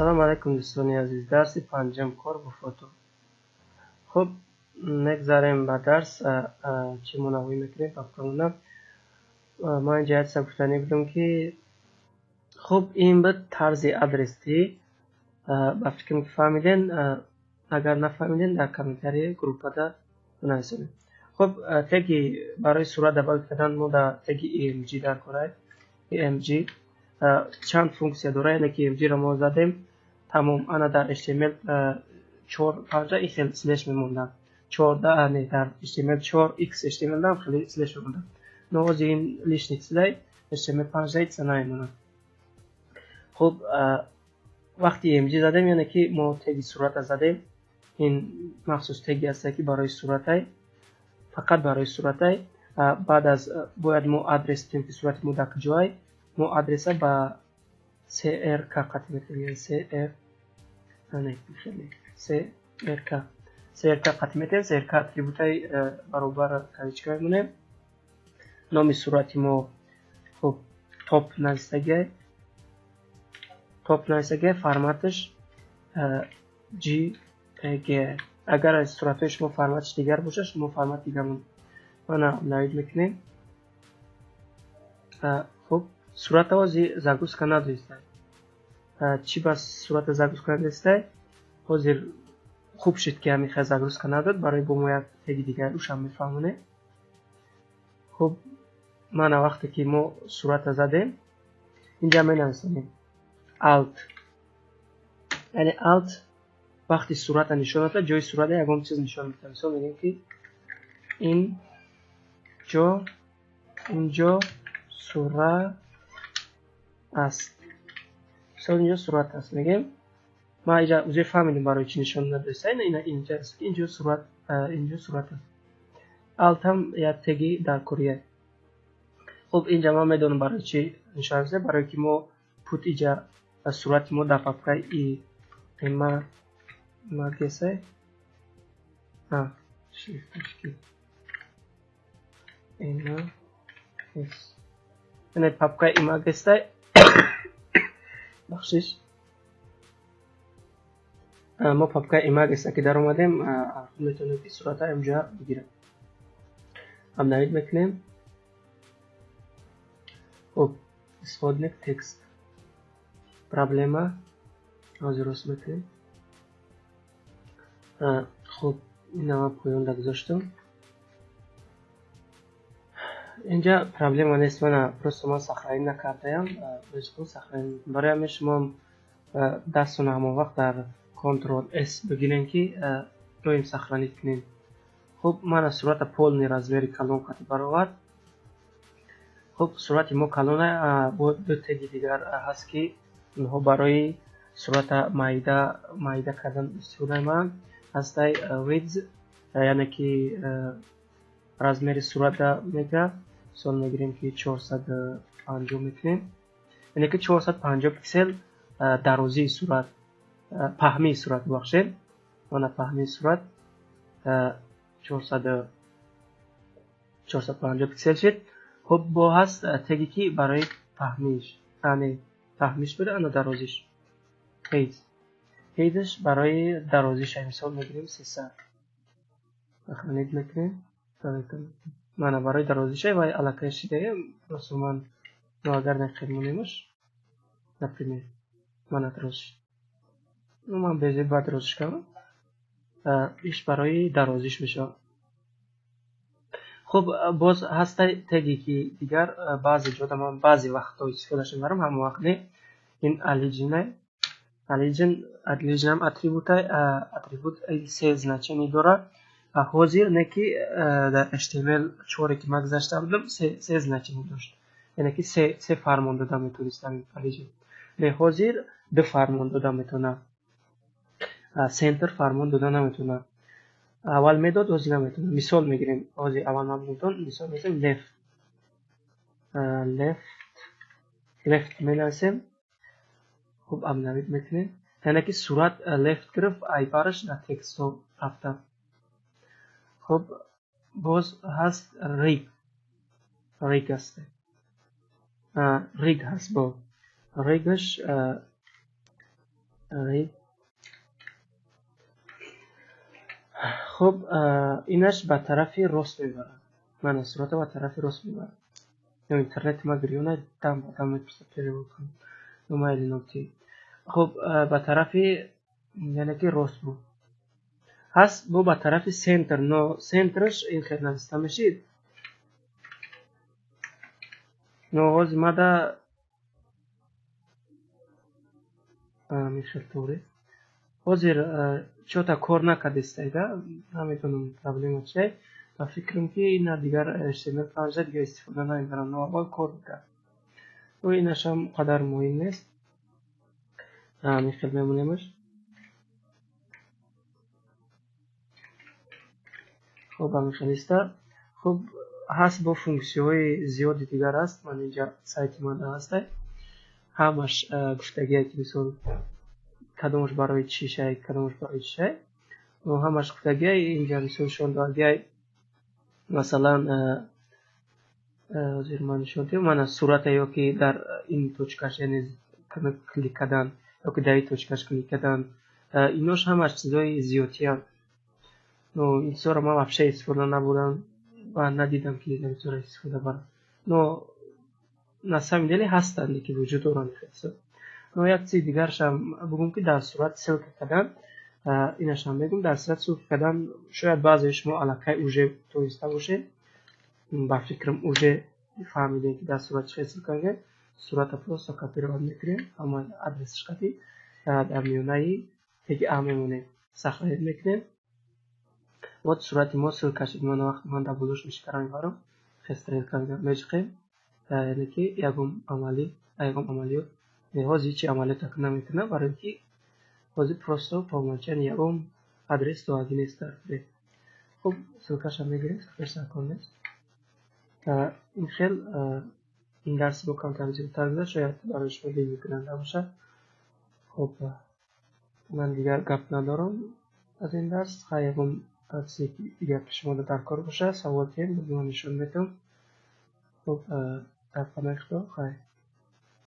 салом алайкум дӯстони азиз. Дарси панҷам кор бо фото. хуб мегзарем ба дарс. чӣ мо навоӣ мекунем папкамона. ман инҷа ҳатса гуфтанӣ будам ки хуб ин ба тарзи адрести ба фикрам ки фаҳмиден. агар нафаҳмиден дар комментария группада нависонед. хуб теги барои сурат дабал кардан мо дар теги img даркорад. img чанд функсия дора. яъне ки img ро мо задем тамом ана дар html 4 ин хел слеш мемонда. 14 не дар html 4 x html дам хеле слеш мемонда. но ози ин лишник сидай html 5 итса намемонад. хуб вақти img задем яъне ки мо теги сурата задем. ин махсус теги аст ки барои суратай, фақат барои суратай. баъд аз бояд мо адрес дем ки сурати мо дар куҷоай. мо адреса ба crk қатъ метавонем. crk қатъ метавонем. crk атрибутай баробар кавичка мемонем. номи сурати мо хуб топ нависаге форматаш jpg. агар аз суратҳои шумо форматиш дигар бошад шумо формат дигар мана навид мекунем. хуб сурата ози загрузка надоистай. чӣ ба сурата загрузка надоистай? ҳозир хуб шуд ки ҳамихай загрузка надод. барои бо мо як теги дигар ушам мефаҳмонем. хуб мана вақте ки мо сурата задем инҷа менависонем alt. яъне alt вақти сурата нишон медиҳад, ҷои сурата ягон чиз нишон медиҳад. мисол мегӯем ки инҷо сурат аст. мисол инҷо сурат аст мегем. ма инҷа ӯзе фаҳмидем барои чӣ нишон надоиста. инҷа аст ки инҷо сурат аст. alt ҳам як теги даркория. хуб инҷа ман медонам барои чӣ нишон аст. барое ки мо пут инҷа сурати мо дар папкаи imagesa яъне папкаи imagesa бахшиш. мо папкаи imagesa ки даромадем метавонем ки сурата инҷа бигирем. навид мекунем. хуб исходник текст проблема ҳозирос мекунем. хуб инама поёнда гузоштам. инҷа проблема нест. просто ман сахранӣ накардаям. барои ҳамин шумо дастона ҳамон вақт дар Ctrl S бигирем ки доим сахранӣ кунем. хуб мана сурата полни размери калон қатъ баровард. хуб сурати мо калона. бо ду теги дигар ҳаст ки инҳо барои сурата майда кардан истифода мебаранд. ҳастай width яъне ки размери сурата мегӯяд. мисол мегирем ки 450 мекунем. яъне ки 450 пиксел дарозии сурат, паҳмии сурат бахшед. мана паҳмии сурат 450 пиксел шуд. хуб бо ҳаст теги ки барои паҳмиш буд. ана дарозиш heights барои дарозиш мисол мегирем 300. сахранид мекунем. мана барои дарозиш вай аллакай шидаем. просто ман агар нақимонемаш например мана дарозиш. ман безе ба дарозиш кардам. иш барои дарозиш мешавад. хуб боз ҳастай теги ки дигар баъзе ҷода ман баъзе вақтҳо истифодаш мебарам. ҳамон вақт не. ин allegin ҳам атрибут се значение дорад. ҳозир не ки дар html 4 ки ман гузашта будам се значение дошт. яъне ки се фармон дода метавонист allegin. не ҳозир ду фармон дода метавонад. center фармон дода наметавонад. аввал медод ҳозир наметавонад. мисол мегирем. ҳозир аввал ман будам мисол мегирем left менависем. хуб навид мекунем. яъне ки сурат left гирифт ай бараш дар текстҳо рафта. хуб боз ҳаст rig аст. rig ҳаст. бо rigаш خب اینش به طرف راست میبره. من صورت به طرف راست میبره. یا اینترنت ما گریونه دم میپرسه پیری بکنم. نمایلی نکتی. خب به طرف یعنی که راست بود. هست بو به طرف سنتر. نو سنترش این خیلی نزسته میشید. نو غاز ماده میخیل طوری. حاضر چوتا کار نکردستیده. نمیتونم پرابلم چه. و فکرم که این دیگر اشتمال پنجه دیگر استفاده نمیبرم. نو اول کار بکرد. و اینش هم قدر مهم نیست. میخیل میمونیمش. خب میخیل است. خب هست با فونکسیون زیادی دیگر است. من اینجا سایت من هسته. همش گفتگیه که مثال کدامش برای چی شد، کدامش برای چی شد. و همش گفتگیه اینجا مثال شون دادگیه مثلا زیر من شد. من صورت یا که در این توچکش یعنی کلیک کردن یا که در این توچکش کلیک کردن ایناش همش چیزای زیادی هم. نو این صورت ما وفشه استفاده نبودم و ندیدم که این صورت استفاده برم. نو نسیم دلی هستند که وجود دارند خیلی. نو یک چیز دیگرش هم بگم که در صورت سلک کردن اینش هم بگم در صورت سلک کردن شاید بعضی شما علاقه اوژه تویسته باشه. با فکرم اوژه فهمیدین که در صورت چه سلک کنه. صورت پروستا کپی رو میکنیم اما ادرسش کپی در میونه که میمونه سخت میکنیم. وقت صورت ما سلکش من وقت من در بلوش میشکرم میبرم خستریل کنم میشکیم یعنی که یکم عملیات حاضی چی عملیات کنم میتونه برای اینکه حاضی پروستا پامانچن یکم آدرس تو آگین است داره. خب سلکش هم میگیریم سفر کنید. این خیل این درس بکنم تمزیل ترگذار شاید برای شما دیگه کننده باشه. خب من دیگر گپ ندارم از این درس. خیلی از دیگر پیش ما در کار باشه سوال تیم بگیم نشون میتونم. خب در پناه خدا خیلی